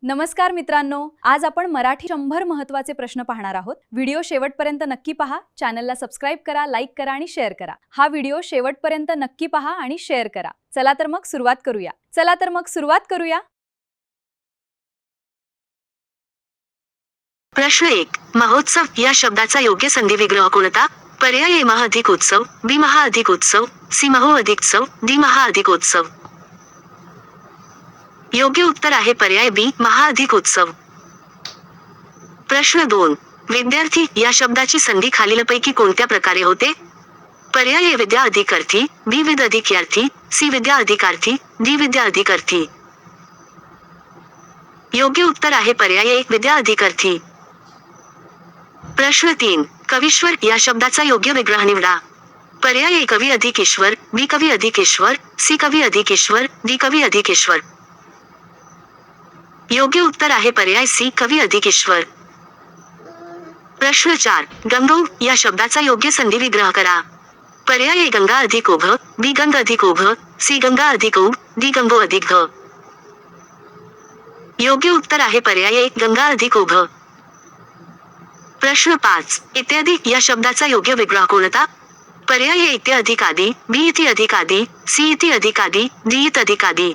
नमस्कार मित्रांनो, आज आपण मराठी 100 महत्त्वाचे प्रश्न पाहणार आहोत. व्हिडिओ शेवटपर्यंत नक्की पहा, चॅनलला सबस्क्राइब करा, लाईक करा आणि शेअर करा. हा व्हिडिओ शेवटपर्यंत नक्की पहा आणि शेअर करा. चला तर मग सुरुवात करूया. प्रश्न 1. महोत्सव या शब्दाचा योग्य संधी विग्रह कोणता? पर्याय ए मह अधिक उत्सव, बी महा अधिक उत्सव, सी महो अधिक उत्सव, डी महा अधिक उत्सव. योग्य उत्तर आहे पर्याय बी महा अधिक उत्सव. प्रश्न 2. विद्यार्थी या शब्दाची संधी खालीलपैकी कोणत्या प्रकारे होते? पर्याय ए विद्या अधिक अर्थी, बी विद अधिक यार्थी, सी विद्या अधिक अर्थी, डी विद्या अधिक अर्थी. योग्य उत्तर आहे पर्याय ए विद्या अधिक अर्थी. प्रश्न 3. कवीश्वर या शब्दाचा योग्य विग्रह निवडा. पर्याय ए कवी अधिक ईश्वर, बी कवी अधिक ईश्वर, सी कवी अधिक ईश्वर, डी कवी अधिक ईश्वर. योग्य उत्तर आहे पर्याय सी कवी अधिक ईश्वर. प्रश्न 4. गंगो या शब्दाचा योग्य संधी विग्रह करा. पर्याय ए गंगा अधिक ओघ, बी गंग अधिक ओघ, सी गंगा अधिक ओघ, डी गंगो अधिक घ. योग्य उत्तर आहे पर्याय ए गंगा अधिक ओघ. प्रश्न 5. इत्यादी या शब्दाचा योग्य विग्रह कोणता? पर्याय ए इति अधिक आदी, बी इति अधिक आदी, सी इति अधिक आदी, डी इत अधिक आदी.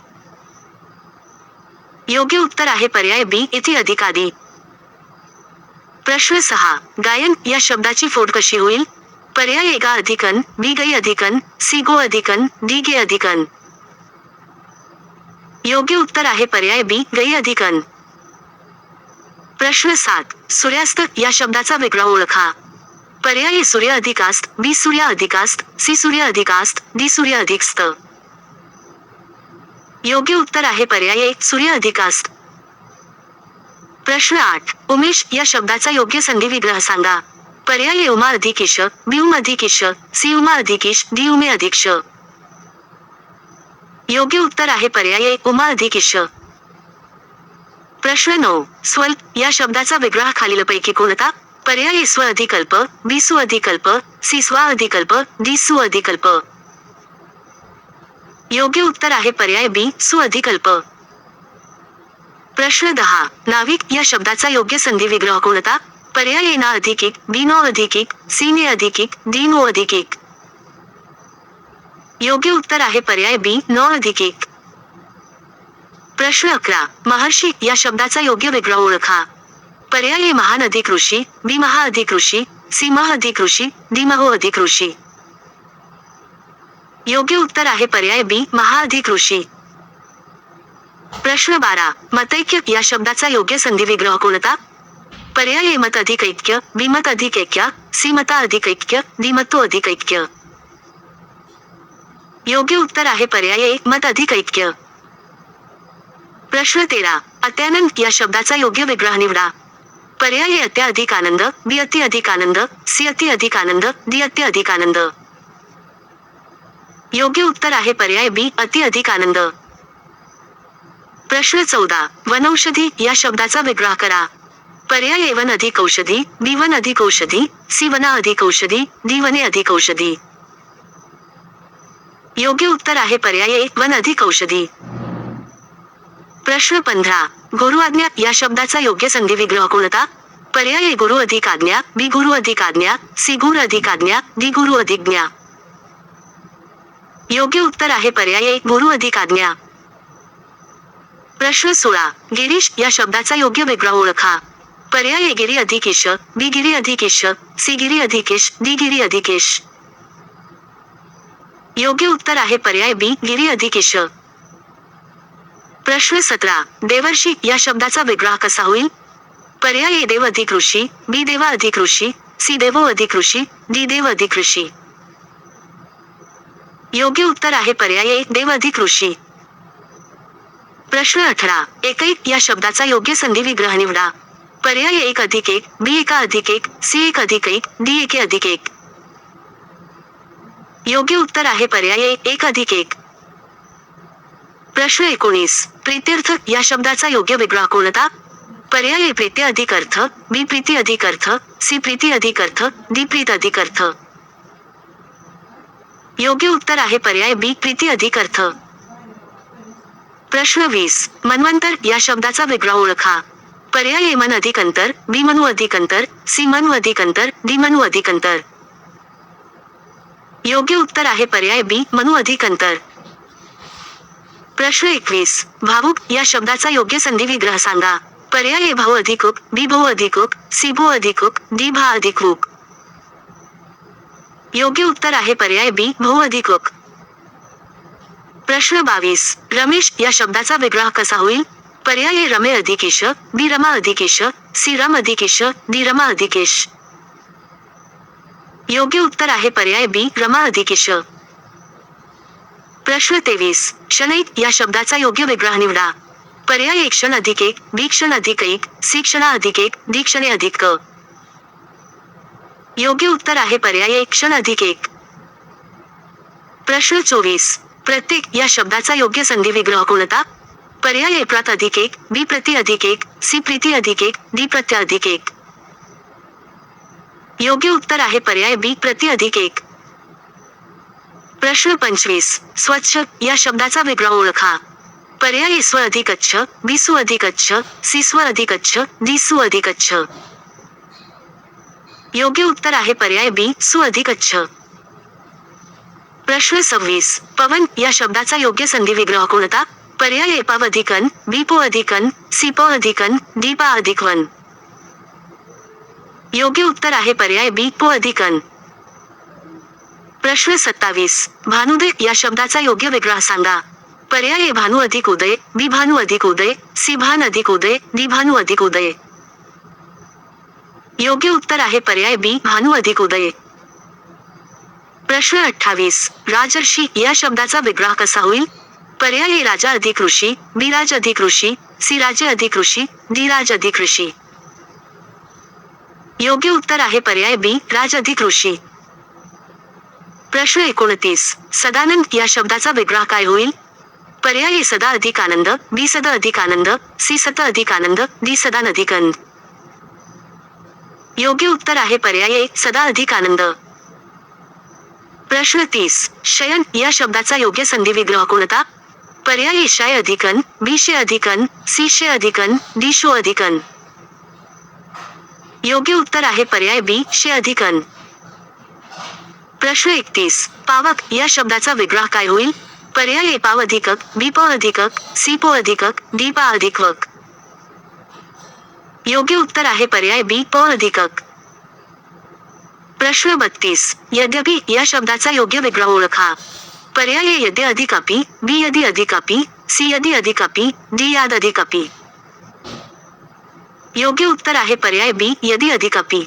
योग्य उत्तर आहे पर्याय बी इति अधिक आदी. प्रश्न 6. गायन या शब्दाची फोड कशी होईल? पर्याय ए गा अधिकन, बी गई अधिकन, सी गो अधिकन, डी गे अधिकन. योग्य उत्तर आहे पर्याय बी गई अधिकन. प्रश्न 7. सूर्यास्त या शब्दाचा विग्रह ओळखा. पर्याय ए सूर्य अधिकास्त, बी सूर्य अधिकास्त, सी सूर्य अधिकास्त, डी सूर्य अधिकस्त. योग्य उत्तर आहे पर्याय ए सूर्य अधिकास्त. प्रश्न 8. उमेश या शब्दाचा योग्य संधी विग्रह सांगा. पर्याय ए उमा अधिक ईश, बी उम अधिक ईश, सी उमा अधिक ईश, डी उमे अधिक श. योग्य उत्तर आहे पर्याय ए उमा अधिक ईश. प्रश्न 9. स्वल्प या शब्दाचा विग्रह खालीलपैकी कोणता? पर्याय ए स्व अधिकल्प, बी सु अधिकल्प, सी स्वा अधिकल्प, डी सु अधिकल्प. योग्य उत्तर आहे पर्याय बी सु अधिकल्प. प्रश्न 10. नाविक या शब्दाचा योग्य संधी विग्रह कोणता? पर्याय ए ना अधिक एक, बी नो अधिक एक, सी ने अधिक एक, डी नो अधिक एक. योग्य उत्तर आहे पर्याय बी नो अधिक एक. प्रश्न 11. महर्षी या शब्दाचा योग्य विग्रह ओळखा. पर्याय ए महान अधिक ऋषी, बी महा अधिक ऋषी, सी मह अधिक ऋषी, डी महो अधिक ऋषी. योग्य उत्तर आहे पर्याय बी महा अधिक ऋषी. प्रश्न 12. मतैक्य या शब्दाचा योग्य संधी विग्रह कोणता? पर्याय ए मत अधिक ऐक्य, बी मत अधिक ऐक्य, सी मता अधिक ऐक्य, डी मतो अधिक ऐक्य. योग्य उत्तर आहे पर्याय ए मत अधिक ऐक्य. प्रश्न 13. अत्यानंद या शब्दाचा योग्य विग्रह निवडा. पर्याय ए अत्या अधिक आनंद, बी अति अधिक आनंद, सी अति अधिक आनंद, डी अत्य अधिक आनंद. योग्य उत्तर आहे पर्याय बी अति अधिक आनंद. प्रश्न 14. वनौषधी या शब्दाचा विग्रह करा. पर्याय ए वन अधिक औषधी, बी वन अधिक औषधी, सी वना अधिक औषधी, डी वने अधिक औषधी. योग्य उत्तर आहे पर्याय ए वन अधिक औषधी. प्रश्न 15. गुरु आज्ञा या शब्दाचा योग्य संधी विग्रह कोणता? पर्याय ए गुरु अधिक आज्ञा, बी गुरु अधिक आज्ञा, सी गुरु अधिक आज्ञा, डी गुरु अधिक ज्ञा. योग्य उत्तर आहे पर्याय ए गुरु अधिक आज्ञा. प्रश्न 16. गिरीश या शब्दाचा योग्य विग्रह ओळखा. पर्याय ए गिरी अधिक ईश, बी गिरी अधिक ईश, सी गिरी अधिक ईश, डी गिरी अधिक ईश. योग्य उत्तर आहे पर्याय बी गिरी अधिक ईश. प्रश्न 17. देवर्षी या शब्दाचा विग्रह कसा होईल? पर्याय ए देव अधिक ऋषी, बी देवा अधिक ऋषी, सी देवो अधिक ऋषी, डी देव अधिक ऋषी. योग्य उत्तर आहे पर्याय ए देव अधिक ऋषी. प्रश्न 18. एकैक या शब्दाचा योग्य संधी विग्रह निवडा. पर्याय ए एक अधिक एक, बी एका अधिक एक, सी एक अधिक एक, डी एके अधिक एक. योग्य उत्तर आहे पर्याय ए एक अधिक एक. प्रश्न 19. प्रीत्यर्थ या शब्दाचा योग्य विग्रह कोणता? पर्याय ए प्रीत्य अधिक अर्थ, बी प्रीती अधिक अर्थ, सी प्रीती अधिक अर्थ, डी प्रीत अधिक अर्थ. योग्य उत्तर आहे पर्याय बी प्रीती अधिक अर्थ. प्रश्न 20. मन्वंतर या शब्दाचा विग्रह ओळखा. पर्याय ए मन अधिक अंतर, बी मनु अधिक अंतर, सी मनु अधिक अंतर, डी मनु अधिक अंतर. योग्य उत्तर आहे पर्याय बी मनु अधिक अंतर. प्रश्न 21. भावुक या शब्दाचा योग्य संधी विग्रह सांगा. पर्याय ए भाऊ अधिक उक, बी भाऊ अधिक उक, सी भो अधिक उक, डी भा अधिक उक. योग्य उत्तर आहे पर्याय बी भाऊ अधिक उक. प्रश्न 22. रमेश या शब्दाचा विग्रह कसा होईल. पर्याय ए रमे अधिक ईश, बी रमा अधिक ईश, सी रम अधिक ईश, डी रमा अधिक ईश. योग्य उत्तर आहे पर्याय बी रमा अधिक ईश. प्रश्न 23. क्षणैक या शब्दाचा योग्य विग्रह निवडा. पर्याय ए क्षण अधिक एक, बी क्षण अधिक एक, सी क्षणा अधिक एक, डी क्षणे अधिक क. योग्य उत्तर आहे पर्याय ए क्षण अधिक एक. प्रश्न 24. प्रत्येक या शब्दाचा योग्य संधी विग्रह कोणता. पर्याय ए प्रत अधिक एक, बी प्रति अधिक एक, सी प्रीती अधिक एक, डी प्रत्य अधिक एक. योग्य उत्तर आहे पर्याय बी प्रति अधिक एक. प्रश्न 25. स्वच्छ या शब्दाचा विग्रह ओळखा. पर्याय ए स्व अधिक अच्छ, बी सु अधिक अच्छ, सी स्व अधिक अच्छ, डी सु अधिक अच्छ. योग्य उत्तर आहे पर्याय बी सु अधिक अच्छ. प्रश्न 26. पवन या शब्दाचा योग्य संधी विग्रह कोणता. पर्याय ए पव अधिक अन, बी पो अधिक अन, सी प अधिक अन, डी पा अधिक वन. योग्य उत्तर आहे पर्याय बी पो अधिक अन. प्रश्न 27. भानुदय या शब्दाचा योग्य विग्रह सांगा. पर्याय ए भानु अधिक उदय, बी भानु अधिक उदय, सी भान अधिक उदय, डी भानु अधिक उदय. योग्य उत्तर आहे पर्याय बी भानु अधिक उदय. प्रश्न 28. राजर्षी या शब्दाचा विग्रह कसा होईल. पर्याय ए राजा अधिक ऋषी, बी राज अधिक ऋषी, सी राजे अधिक ऋषी, डी राज अधिक ऋषी. योग्य उत्तर आहे पर्याय बी राज अधिक ऋषी. प्रश्न 29. सदानंद या शब्दाचा विग्रह काय होईल. पर्याय ए सदा अधिक आनंद, बी सदा अधिक आनंद, सी सत अधिक आनंद, डी सदान अधिक आनंद. योग्य उत्तर आहे पर्याय ए सदा अधिक आनंद. प्रश्न 30. शयन या शब्दाचा योग्य संधी विग्रह कोणता. पर्याय ए शय अधिक अन, बी शे अधिक अन, सी शे अधिक अन, डी शो अधिक अन. योग्य उत्तर आहे पर्याय बी शे अधिक अन. प्रश्न 31. पावक या शब्दाचा विग्रह काय होईल. पर्याय ए पाव अधिकक, बी प अधिकक, सी पो अधिकक, डी पा अधिकवक. योग्य उत्तर आहे पर्याय बी प अधिकक. प्रश्न 32. यद्यपि या शब्दाचा योग्य विग्रह ओळखा. पर्याय ए यद्य अधिकापि, बी यदि अधिकापि, सी यदि अधिकापि, डी याद अधिकापि. योग्य उत्तर आहे पर्याय बी यदि अधिकापि.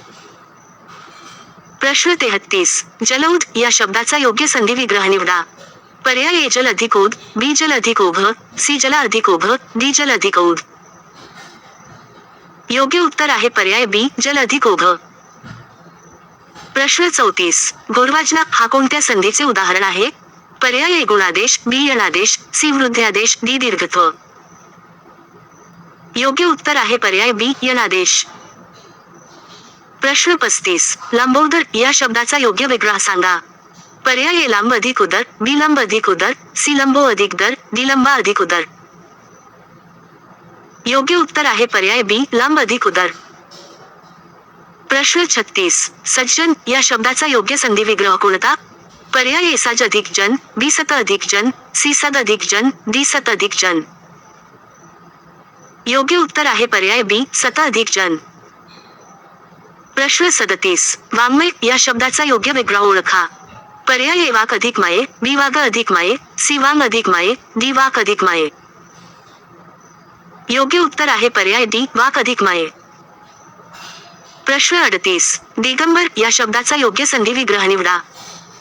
प्रश्न 33. जलौध या शब्दाचा योग्य संधी विग्रह निवडा. पर्याय ए जल अधिक ओध, बी जल अधिक ओघ, सी जल अधिक ओघ, डी जल अधिक ओध. योग्य उत्तर आहे पर्याय बी जल अधिक ओघ. प्रश्न 34. गोरवाजना हा कोणत्या संधीचे उदाहरण आहे. पर्याय ए गुणादेश, बी यणादेश, सी वृद्ध्यादेश, डी दीर्घत्व. योग्य उत्तर आहे पर्याय बी यणादेश. प्रश्न 35. लंबोदर या शब्दाचा योग्य विग्रह सांगा. पर्याय ए लांब अधिक उदर, बी लांब अधिक उदर, सी लंबो अधिक दर, डी लंबा अधिक उदर. योग्य उत्तर आहे पर्याय बी लांब अधिक उदर. प्रश्न 36. सज्जन या शब्दाचा योग्य संधी विग्रह कोणता. पर्याय ए साज अधिक जन, बी सत अधिक जन, सी सद अधिक जन, डी सत अधिक जन. योग्य उत्तर आहे पर्याय बी सत अधिक जन. प्रश्न 37. वाङ्मय या शब्दाचा योग्य विग्रह ओळखा. पर्याय ए वाक अधिक माये, बी वाग अधिक माये, सी वांग अधिक माये, डी वाक अधिक माये. योग्य उत्तर आहे पर्याय डी वाक अधिक माये. प्रश्न 38. दिगंबर या शब्दाचा योग्य संधी विग्रह निवडा.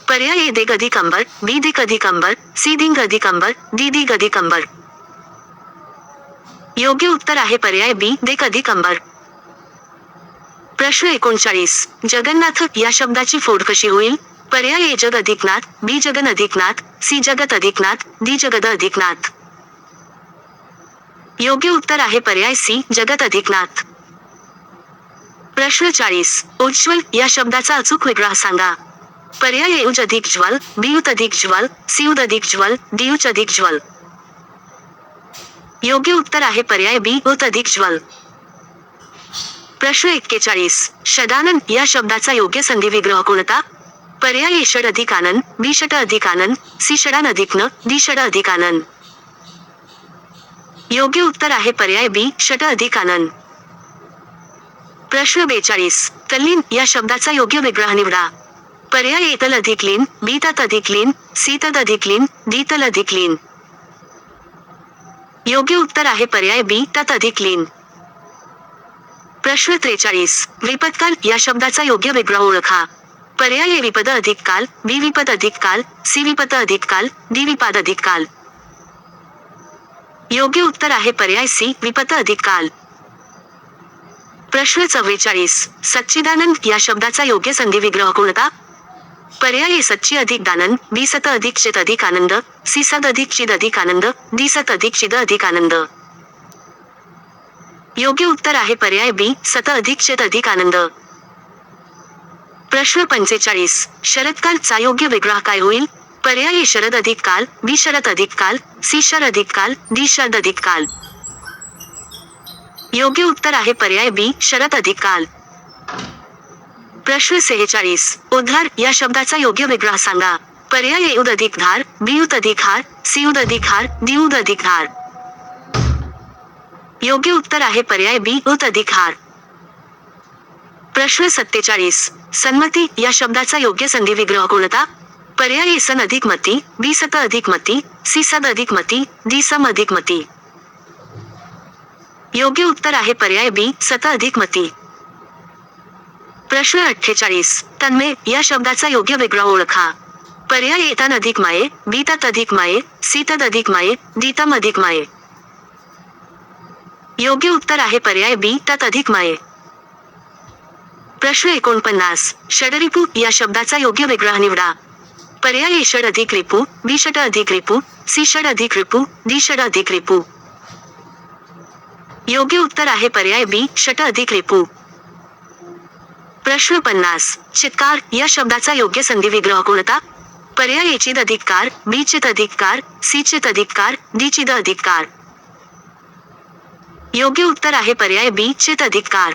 पर्याय ए दिग अधिक अंबर, बी दिक अधिक अंबर, सी दिंग अधिक अंबर, डी दिग अधिक अंबर. योग्य उत्तर आहे पर्याय बी दिक अधिक अंबर. प्रश्न 39. जगन्नाथ या शब्दाची फोड कशी होईल. पर्याय ए जग अधिकनाथ, बी जगन अधिकनाथ, सी जगत अधिकनाथ, डी जगद अधिकनाथ. योग्य उत्तर आहे पर्याय सी जगत अधिकनाथ. प्रश्न 40. उज्ज्वल या शब्दाचा अचूक विग्रह सांगा. पर्याय ए उज अधिक ज्वल, बी उत अधिक ज्वल, सी उद अधिक ज्वल, डी उच अधिक ज्वल. योग्य उत्तर आहे पर्याय बी उत अधिक ज्वल. प्रश्न 41. षडानन या शब्दाचा योग्य संधी विग्रह कोणता? पर्याय ए षड अधिक आनन, बी षट अधिक आनन, सी षडान अधिक न, डी षड अधिक आनन. योग्य उत्तर आहे पर्याय बी षट अधिक आनन. प्रश्न 42. तल्लीन या शब्दाचा योग्य विग्रह निवडा. पर्याय ए तल अधिक लीन, बी तत अधिक लीन, सी तद अधिक लीन, डी तल अधिक लीन. योग्य उत्तर आहे पर्याय बी तत अधिक लीन. प्रश्न 43. विपदकाल या शब्दाचा योग्य विग्रह ओळखा. पर्याय ए विपद अधिक काल, बी विपद अधिक काल, सी विपद अधिक काल, डी विपाद अधिक काल. योग्य उत्तर आहे पर्याय सी विपद अधिक काल. प्रश्न 44. सच्चिदानंद या शब्दाचा योग्य संधी विग्रह कोणता? पर्याय ए सच्ची अधिक दानंद, बी सत अधिक चित अधिक आनंद, सी सद अधिक चिद अधिक आनंद, डी सत अधिक चिद अधिक आनंद. योग्य उत्तर आहे पर्याय बी सत अधिक चित अधिक आनंद. प्रश्न 45. शरदकालचा योग्य विग्रह काय होईल? पर्याय ए शरद अधिक काल, बी शरद अधिक काल, सी शरद अधिक काल, डी शरद अधिक काल. योग्य उत्तर आहे पर्याय बी शरद अधिक काल. प्रश्न 46. उद्धार या शब्दाचा योग्य विग्रह सांगा. पर्याय ए उद अधिक धार, बी उद अधिक हार, सी उद अधिक हार, डी उद अधिक हार. योग्य उत्तर आहे पर्याय बी उद अधिक हार. प्रश्न 47. सन्मती या शब्दाचा योग्य संधी विग्रह कोणता? पर्याय ए सन अधिक मती, बी सत अधिक मती, सी सद अधिक मती, डी सम अधिक मती. योग्य उत्तर आहे पर्याय बी सत अधिक मती. प्रश्न 48. तन्मय या शब्दाचा योग्य विग्रह ओळखा. पर्याय ए तन अधिक माये, बी तत अधिक माये, सी तद अधिक माये, डी तम अधिक माये. योग्य उत्तर आहे पर्याय बी तत अधिक माये. प्रश्न 49. षडरिपू या शब्दाचा योग्य विग्रह निवडा. पर्याय ए षड अधिक रिपू, बी षट अधिक रिपू, सी षड अधिक रिपू, डी षड अधिक रिपू. योग्य उत्तर आहे पर्याय बी षट अधिक रिपू. प्रश्न 50. चित्कार या शब्दाचा योग्य संधी विग्रह कोणता? पर्याय ए चिद अधिक कार, बी चित अधिक कार, सी चित अधिक कार, डी चिद अधिक कार. योग्य उत्तर आहे पर्याय बी चित अधिक कार.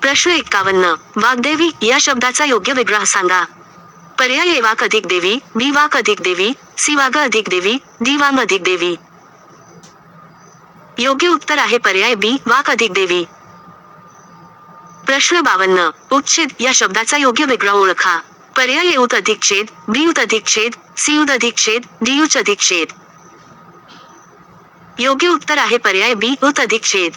प्रश्न 51. वाग्देवी या शब्दाचा योग्य विग्रह सांगा. पर्याय ए वाक अधिक देवी, बी वाक अधिक देवी, सी वाग अधिक देवी, डी वाम अधिक देवी. योग्य उत्तर आहे पर्याय बी वाक अधिक देवी. प्रश्न 52. उच्छेद या शब्दाचा योग्य विग्रह ओळखा. पर्याय ए उत अधिक छेद, बी उत अधिक छेद, सी उत अधिक छेद, डी उच्च अधिक छेद. योग्य उत्तर आहे पर्याय बी उत अधिक छेद.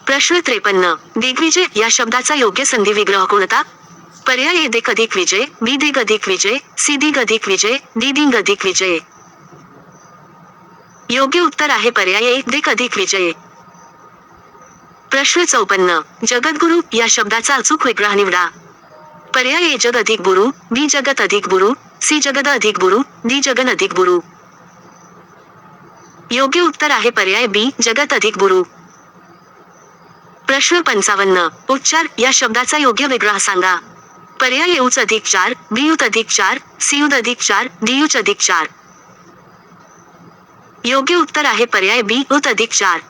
प्रश्न 53. दिग्विजय या शब्दाचा योग्य संधी विग्रह कोणता? पर्याय ए दिक अधिक विजय, बी दिग अधिक विजय, सी दिग अधिक विजय, डी दिंग अधिक विजय. योग्य उत्तर आहे पर्याय ए दिक अधिक विजय. प्रश्न 54. जगद्गुरु या शब्दाचा अचूक विग्रह निवडा. पर्याय ए जग अधिक गुरु, बी जगत अधिक गुरु, सी जगद अधिक गुरु, डी जगन अधिक गुरु. योग्य उत्तर आहे पर्याय बी जगत अधिक गुरु. प्रश्न 55. उच्चार या शब्दाचा योग्य विग्रह सांगा. पर्याय ए उच अधिक 4, बी उत अधिक 4, सी उत अधिक 4, डी उच अधिक 4. योग्य उत्तर आहे पर्याय बी उत अधिक 4.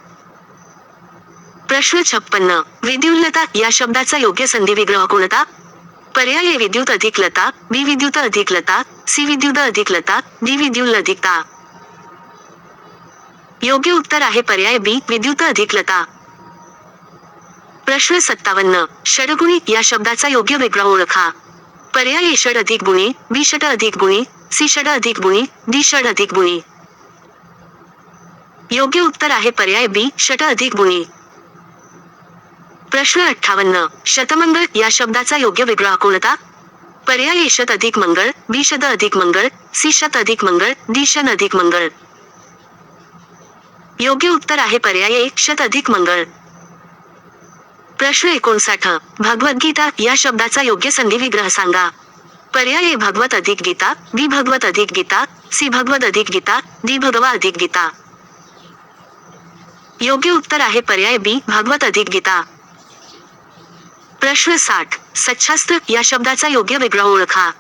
प्रश्न 56. विद्युल्लता या शब्दाचा योग्य संधी विग्रह कोणता? पर्याय ए विद्युत अधिक लता, बी विद्युत अधिक लता, सी विद्युत अधिक लता, डी विद्युल अधिकता. योग्य उत्तर आहे पर्याय बी विद्युत अधिक लता. प्रश्न 57. षडगुणी या शब्दाचा योग्य विग्रह ओळखा. पर्याय ए षड अधिक गुणी, बी षट अधिक गुणी, सी षड अधिक गुणी, डी षड अधिक गुणी. योग्य उत्तर आहे पर्याय बी षट अधिक गुणी. प्रश्न 58. शतमंगळ या शब्दाचा योग्य विग्रह कोणता? पर्याय ए शत अधिक मंगळ, बी शत अधिक मंगळ, सी शत अधिक मंगळ, डी शन अधिक मंगळ. योग्य उत्तर आहे पर्याय ए शत अधिक मंगळ. प्रश्न 59. भगवद्गीता या शब्दाचा योग्य संधी विग्रह सांगा. पर्याय ए भागवत अधिक गीता, बी भगवत अधिक गीता, सी भगवत अधिक गीता, डी भगवा अधिक गीता. योग्य उत्तर आहे पर्याय बी भागवत अधिक गीता. प्रश्न 60. सच्छास्त्र या शब्दाचा योग्य विग्रह ओळखा.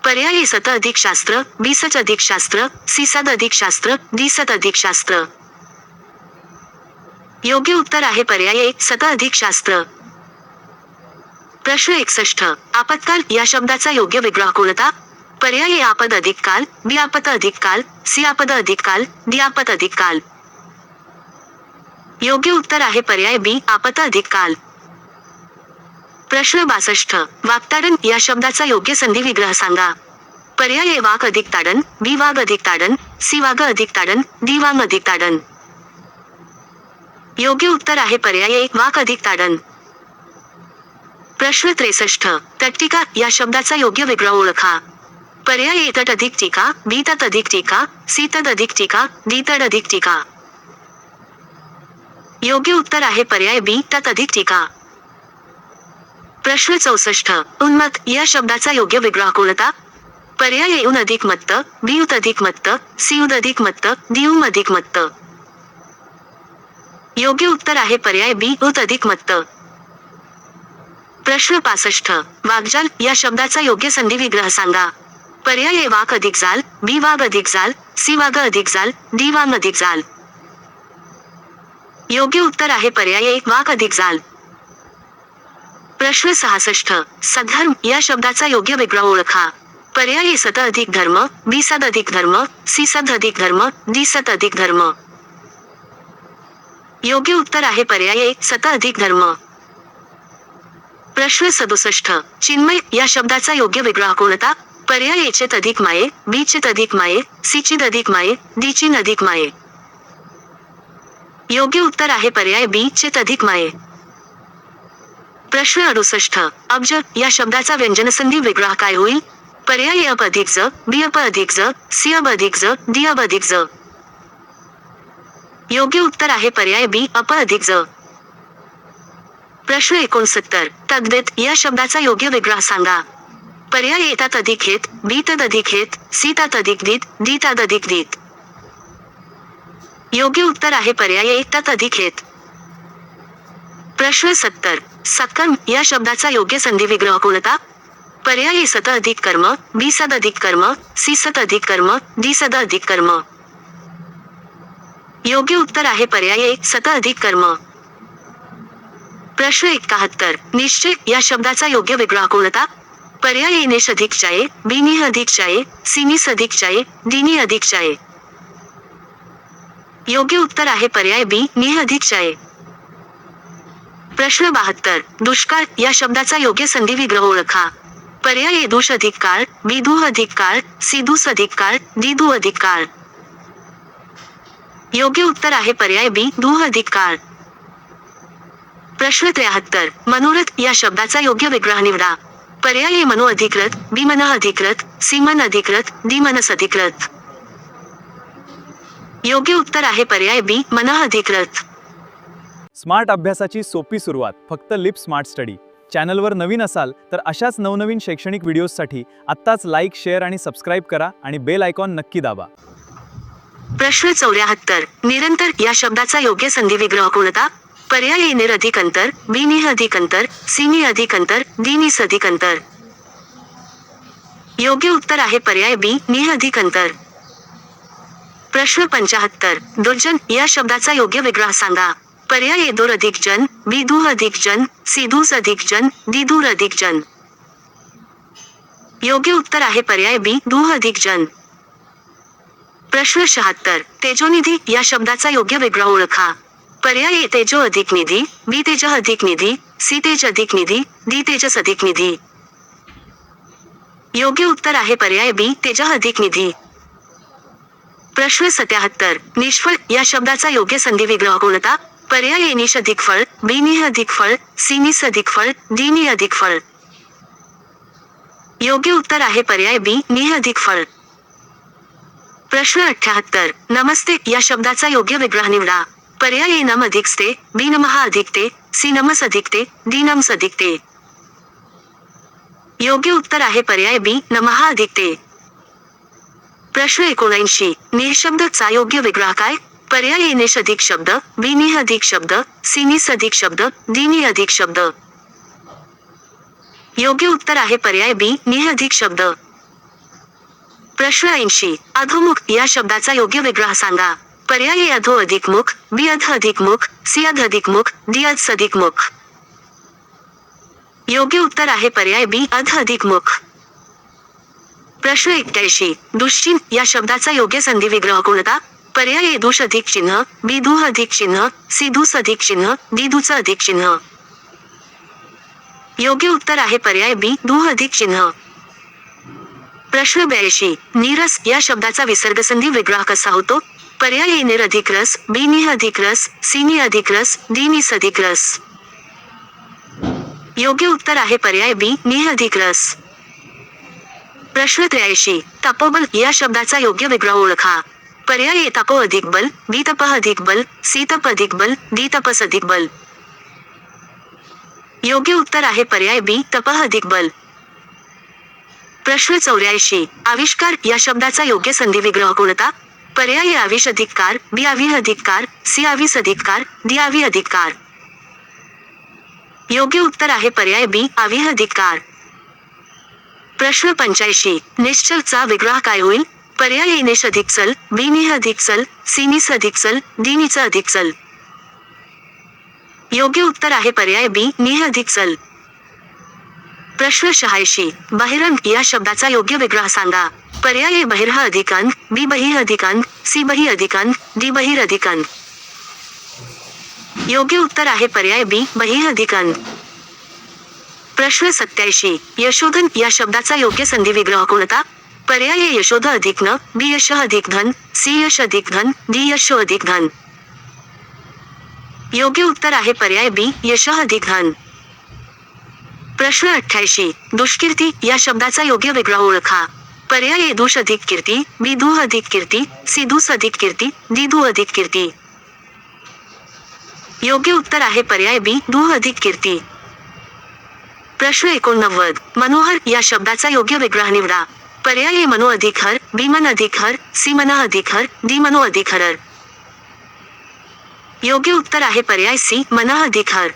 पर्याय ए सत अधिक शास्त्र, बी सच अधिक शास्त्र, सी सद अधिक शास्त्र, डी सत अधिक शास्त्र. योग्य उत्तर आहे पर्याय ए सत अधिक शास्त्र. प्रश्न 61. आपत्काल या शब्दाचा योग्य विग्रह कोणता? पर्याय ए आपद अधिक काल, बी आपत अधिक काल, सी आपद अधिक काल, डी आपत अधिक काल. योग्य उत्तर आहे पर्याय बी आपत अधिक काल. प्रश्न 62. वाकताडन या शब्दाचा योग्य संधी विग्रह सांगा. पर्याय ए वाक अधिक ताडन, बी वाघ अधिक ताडन, सी वाघ अधिक ताडन, डी वांग अधिक ताडन. योग्य उत्तर आहे पर्याय ए वाक अधिक ताडन. प्रश्न 63. तटटीका या शब्दाचा योग्य विग्रह ओळखा. पर्याय ए तट अधिक टीका, बी तट अधिक टीका, सी तट अधिक टीका, डी तट अधिक टीका. योग्य उत्तर आहे पर्याय बी तट अधिक टीका. प्रश्न 64. उन्मत्त या शब्दाचा योग्य विग्रह कोणता? पर्याय ए उन अधिक मत्त, बी उत अधिक मत्त, सी उद अधिक मत्त, डी उम अधिक मत्त. योग्य उत्तर आहे पर्याय बी उत अधिक मत्त. प्रश्न 65. वाग्जाल या शब्दाचा योग्य संधी विग्रह सांगा. पर्याय ए वाक अधिक जाल, बी वाघ अधिक जाल, सी वाघ अधिक जाल, डी वांग अधिक जाल. योग्य उत्तर आहे पर्याय ए वाक अधिक जाल. प्रश्न 66. सद्धर्म या शब्दाचा योग्य विग्रह ओळखा. पर्याय ए सत अधिक धर्म, बी सद अधिक धर्म, सी सद अधिक धर्म, डी सत अधिक धर्म. योग्य उत्तर आहे पर्याय ए सत अधिक धर्म. प्रश्न 67. चिन्मय या शब्दाचा योग्य विग्रह कोणता? पर्याय ए चित अधिक माये, बी चित अधिक माये, सी चित अधिक माये, डी चिन अधिक माये. योग्य उत्तर आहे पर्याय बी चित अधिक माये. प्रश्न 68. अब्ज या शब्दाचा व्यंजनसंधी विग्रह काय होईल? पर्याय ए अप अधिक ज, बी अप अधिक ज, सी अब अधिक ज, डी अब अधिक ज. योग्य उत्तर आहे पर्याय बी अप अधिक ज. प्रश्न 69. तद्वेत या शब्दाचा योग्य विग्रह सांगा. पर्याय ए तात अधिक हेत, बी तद अधिक हेत, सी तात अधिक दीत, डी तात अधिक दीत. योग्य उत्तर आहे पर्याय ए तात अधिक हेत. प्रश्न 70. सत्कर्म या शब्दाचा योग्य संधी विग्रह कोणता? पर्याय ए सत अधिक कर्म, बी सद अधिक कर्म, सी सत अधिक कर्म, डी सद अधिक कर्म. योग्य उत्तर आहे पर्याय ए सत अधिक कर्म. प्रश्न 71. निश्चय या शब्दाचा योग्य विग्रह कोणता? पर्याय ए निश अधिक चाये, बी निह अधिक चाये, सी निस अधिक चाये, डी नि अधिक चाये. योग्य उत्तर आहे पर्याय बी निह अधिक चाये. प्रश्न 72. दुष्काळ या शब्दाचा योग्य संधी विग्रह ओळखा. पर्याय ए दुष अधिक काळ, बी दुह अधिक काळ, सी दुस अधिक काळ, डी दु अधिक काळ. योग्य उत्तर आहे पर्याय बी दुह अधिक काळ. प्रश्न 73. मनोरथ या शब्दाचा योग्य विग्रह निवडा. पर्याय ए मनो अधिकृत, बी मनः अधिकृत, सी मन अधिकृत, डी मनस अधिकृत. योग्य उत्तर आहे पर्याय बी मनः अधिकृत. स्मार्ट अभ्यासाची सोपी सुरुवात फक्त लिप स्मार्ट स्टडी. चॅनलवर नवीन असाल तर अशाच नवनवीन शैक्षणिक व्हिडिओजसाठी आत्ताच लाईक, शेअर आणि सबस्क्राईब करा आणि बेल आयकॉन नक्की दाबा. प्रश्न 74. निरंतर या शब्दाचा योग्य संधी विग्रह कोणता? पर्याय ए निर अधिक अंतर, बी निह अधिक अंतर, सी नि अधिक अंतर, डी निस अधिक अंतर. योग्य उत्तर आहे पर्याय बी निह अधिक अंतर. प्रश्न 75. दुर्जन या शब्दाचा योग्य विग्रह सांगा. पर्याय ए दूर अधिक जन, बी दूह अधिक जन, सी दूस अधिक जन, डी दूर अधिक जन. योग्य उत्तर आहे पर्याय बी दूह अधिक जन. प्रश्न 76. तेजोनिधी या शब्दाचा योग्य विग्रह ओळखा. पर्याय ए तेजो अधिक निधी, बी तेज अधिक निधी, सी तेज अधिक निधी, डी तेजस अधिक निधी. योग्य उत्तर आहे पर्याय बी तेज अधिक निधी. प्रश्न 77. निष्फळ या शब्दाचा योग्य संधी विग्रह कोणता? पर्याय ए निश अधिक फळ, बी निह अधिक फळ, सी निस अधिक फळ, डी नि अधिक फळ. योग्य उत्तर आहे पर्याय बी निह अधिक फळ. प्रश्न 78. नमस्ते या शब्दाचा योग्य विग्रह निवडा. पर्याय ए नम अधिक स्ते, बी नमः अधिक ते, सी नमस अधिक ते, डी नम्स अधिक ते. योग्य उत्तर आहे पर्याय बी नमः अधिक ते. प्रश्न 79. निःशब्द चा योग्य विग्रह काय? पर्याय ए निश अधिक शब्द, बी निह अधिक शब्द, सी निस अधिक शब्द, डी नि अधिक शब्द. योग्य उत्तर आहे पर्याय बी निह अधिक शब्द. प्रश्न 80. अधोमुख या शब्दाचा योग्य विग्रह सांगा. पर्याय ए अधो अधिक मुख, बी अध अधिक मुख, सी अध अधिक मुख, डी अध सधिक मुख. योग्य उत्तर आहे पर्याय बी अध अधिक मुख. प्रश्न 81. दुश्चिन्ह या शब्दाचा योग्य संधी विग्रह कोणता? पर्याय ए दुष अधिक चिन्ह, बी दुह अधिक चिन्ह, सी दुस अधिक चिन्ह, डी दुच अधिक चिन्ह. योग्य उत्तर आहे पर्याय बी दुह अधिक चिन्ह. प्रश्न 82. नीरस या शब्दाचा विसर्गसंधी विग्रह कसा होतो? पर्याय ए निर अधिक रस, बी निह अधिक रस, सी नि अधिक रस, डी निस अधिक रस. योग्य उत्तर आहे पर्याय बी निह अधिक रस. प्रश्न 83. तपोबल या शब्दाचा योग्य विग्रह ओळखा. पर्याय ए तपो अधिक बल, बी तपः अधिक बल, सी तप अधिक बल, डी तपस अधिक बल. योग्य उत्तर आहे पर्याय बी तपः अधिक बल. प्रश्न 84. आविष्कार या शब्दाचा योग्य संधी विग्रह कोणता? पर्याय ए आविष अधिक कार, बी आविह अधिक कार, सी आविस अधिक कार, डी आविह अधिक कार. योग्य उत्तर आहे पर्याय बी आविह अधिक कार. प्रश्न 85. निश्चल चा विग्रह काय होईल? पर्याय ए निश अधिक चल, बी निह अधिक चल, सी निस अधिक चल, डी निच अधिक चल. योग्य उत्तर आहे पर्याय बी निह अधिक चल. प्रश्न 86. बहिरंग या शब्दाचा योग्य विग्रह सांगा. पर्याय ए बहिर्ह अधिक अंध, बी बहिः अधिक अंध, सी बहिः अधिक अंध, डी बहिर अधिक अंध. योग्य उत्तर आहे पर्याय बी बहिः अधिक अंध. प्रश्न 87. यशोधन या शब्दाचा योग्य संधी विग्रह कोणता? पर्याय ए यशोध अधिक न, बी यश अधिक धन, सी यश अधिक धन, डी यश अधिक धन. योग्य उत्तर आहे पर्याय बी यश अधिक धन. प्रश्न 88. दुष्कीर्ती या शब्दाचा योग्य विग्रह ओळखा. पर्याय ए दुष अधिक कीर्ती, बी दुह अधिक कीर्ती, सी दुस अधिक कीर्ती, डी दु अधिक कीर्ती. योग्य उत्तर आहे पर्याय बी दुह अधिक कीर्ती. प्रश्न 89. मनोहर या शब्दाचा योग्य विग्रह निवडा. पर्याय ए मनो अधिक हर, बी मन अधिक हर, सी मन अधिक हर, डी मनो अधिक हरर. योग्य उत्तर आहे पर्याय सी मन अधिक हर.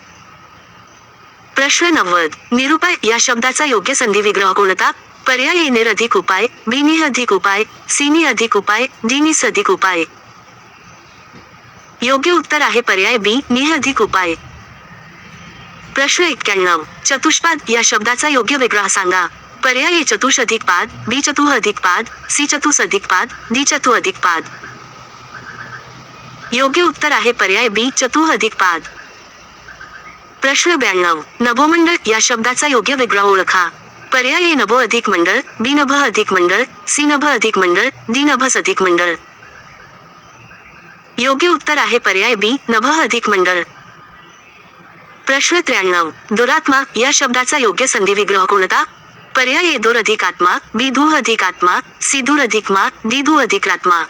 प्रश्न 90. निरुपाय या शब्दाचा योग्य संधी विग्रह कोणता? पर्याय ए निर अधिक उपाय, बी निह अधिक उपाय, सी नि अधिक उपाय, डी निस अधिक उपाय. योग्य उत्तर आहे पर्याय बी निह अधिक उपाय. प्रश्न 91. चतुष्पाद या शब्दाचा योग्य विग्रह सांगा. पर्याय ए चतुष अधिक पाद, बी चतुः अधिक पाद, सी चतुस अधिक पाद, डी चतु अधिक पाद. योग्य उत्तर आहे पर्याय बी चतुः अधिक पाद. प्रश्न 92. नभोमंडळ या शब्दाचा योग्य विग्रह ओळखा. पर्याय ए नभो अधिक मंडळ, बी नभ अधिक मंडळ, सी नभ अधिक मंडळ, डी नभस अधिक मंडळ. योग्य उत्तर आहे पर्याय बी नभ अधिक मंडळ. प्रश्न 93. दुरात्मा या शब्दाचा योग्य संधी विग्रह कोणता? पर्याय ए दुर अधिक आत्मा, बी दुह अधिक आत्मा, सी दुर अधिक मा, डी दु अधिक आत्मा.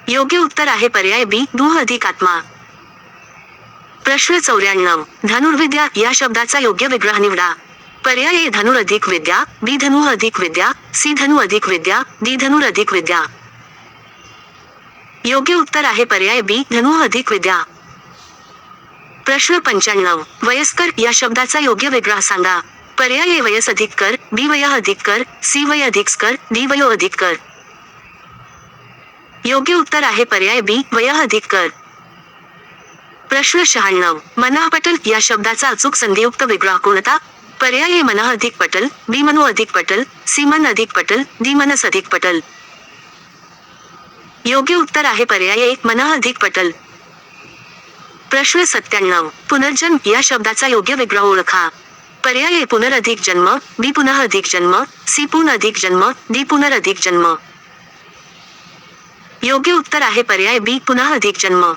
योग्य उत्तर आहे पर्याय बी दुह अधिक आत्मा. प्रश्न 94. धनुर्विद्या या शब्दाचा योग्य विग्रह निवडा. पर्याय ए धनुर अधिक विद्या, बी धनुः अधिक विद्या, सी धनु अधिक विद्या, डी धनुर अधिक विद्या. योग्य उत्तर आहे पर्याय बी धनुः अधिक विद्या. प्रश्न 95. वयस्कर या शब्दाचा योग्य विग्रह सांगा. पर्याय ए वयस अधिक कर, बी वयः अधिक कर, सी वय अधिक कर, डी वयो अधिक कर. योग्य उत्तर आहे पर्याय बी वयः अधिक कर. प्रश्न 96. मनःपटल या शब्दाचा अचूक संधियुक्त विग्रह कोणता? पर्याय ए मनः अधिक पटल, बी मनो अधिक पटल, सी मन अधिक पटल, डी मनस अधिक पटल. योग्य उत्तर आहे पर्याय ए मनः अधिक पटल. प्रश्न 97. पुनर्जन्म या शब्दाचा योग्य विग्रह ओळखा. पर्याय ए पुनरधिक जन्म, बी पुनः अधिक जन्म, सी पुन अधिक जन्म, डी पुनरधिक जन्म. योग्य उत्तर आहे पर्याय बी पुनः अधिक जन्म.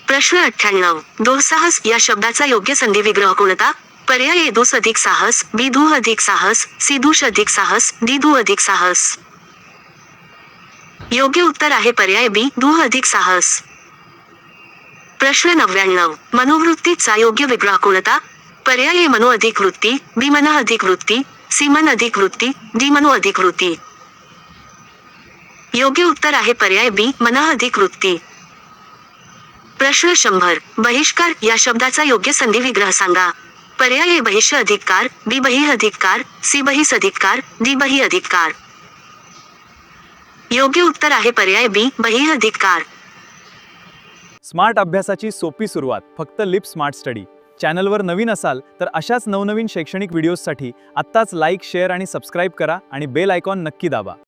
प्रश्न 98. दुःसाहस या शब्दाचा योग्य संधी विग्रह कोणता? पर्याय ए दुस अधिक साहस, बी दुह अधिक साहस, सी दुष अधिक साहस, डी दु अधिक साहस. योग्य उत्तर आहे पर्याय बी दुह अधिक साहस. प्रश्न 99. मनोवृत्तीचा योग्य विग्रह कोणता? पर्याय ए मनो अधिक वृत्ती, बी मन अधिक वृत्ती, सी मन अधिक वृत्ती, डी मनो अधिक वृत्ती. योग्य उत्तर आहे पर्याय बी मन अधिक वृत्ती. प्रश्न 100. बहिष्कार या शब्दाचा योग्य संधी विग्रह सांगा. पर्याय ए बहिष्य अधिकार, बी बहिः अधिकार, सी बहिस अधिकार, डी बहिः अधिकार. योग्य उत्तर आहे पर्याय बी बहिः अधिकार. स्मार्ट अभ्यासाची सोपी सुरुवात फक्त लिप स्मार्ट स्टडी. चॅनलवर नवीन असाल तर अशाच नवनवीन शैक्षणिक व्हिडिओजसाठी आत्ताच लाईक, शेअर आणि सबस्क्राईब करा आणि बेल आयकॉन नक्की दाबा.